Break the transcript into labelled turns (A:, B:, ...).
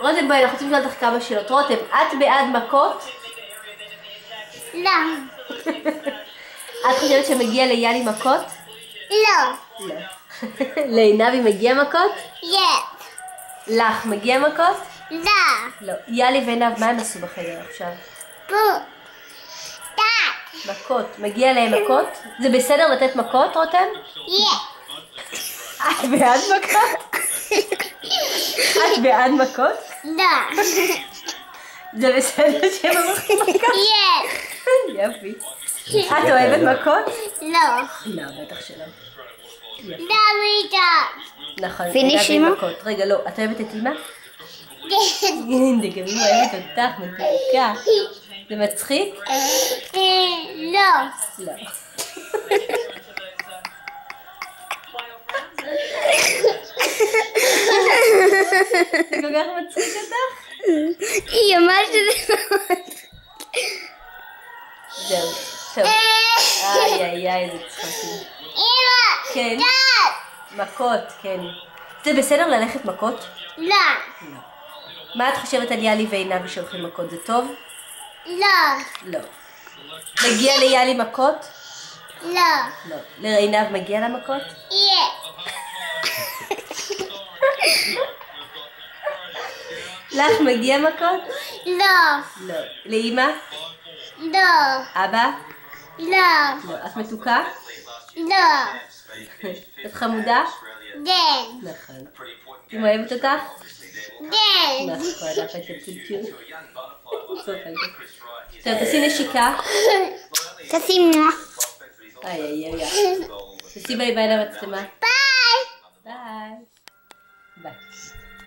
A: רותם, בואי, אנחנו רוצים לשאול אותך כמה שאלות. רותם, את בעד מכות?
B: לא.
A: את חושבת שמגיע ליאלי מכות?
B: לא.
A: לא. לעינבי מגיע מכות?
B: כן.
A: לך מגיע מכות?
B: לא.
A: לא. יאלי ועינב, מה הם עשו בחדר עכשיו?
B: בו. טאט.
A: מכות. מגיע להם מכות? זה בסדר לתת מכות, רותם?
B: כן.
A: את בעד מכות? את בעד מכות?
B: לא.
A: זה בסדר שהם אמרו מכות?
B: כן.
A: יופי. את אוהבת מכות?
B: לא.
A: לא, בטח שלא.
B: לא מיטה.
A: נכון.
C: פיניש
A: עינב עם
C: אמא?
A: מכות. רגע, לא. את אוהבת את אמא?
B: כן.
A: זה גם אמא אוהבת אותך, מתוקה. זה מצחיק?
B: לא.
A: לא. זה כל כך מצחיק אותך?
C: היא אמרה שזה
A: זהו. טוב. איי, איזה צחקים.
B: אמא.
A: כן.
B: טאט.
A: מכות, כן. זה בסדר ללכת מכות?
B: לא.
A: לא. מה את חושבת על יאלי ועינבי שהולכים מכות? זה טוב?
B: לא.
A: לא. מגיע ליאלי מכות?
B: לא.
A: לא. לעינב מגיע לה מכות?
B: כן.
A: לך מגיע מכות?
B: לא.
A: לא. לאמא?
B: לא.
A: אבא?
B: לא.
A: לא. את מתוקה?
B: לא.
A: את חמודה?
B: כן.
A: נכון. היא אוהבת אותך?
B: כן.
A: נכון, את הייתם טוב, תעשי נשיקה.
C: תשים נוח.
A: איי. תעשי ביי ביי למצלמה.
B: ביי.
A: ביי. ביי.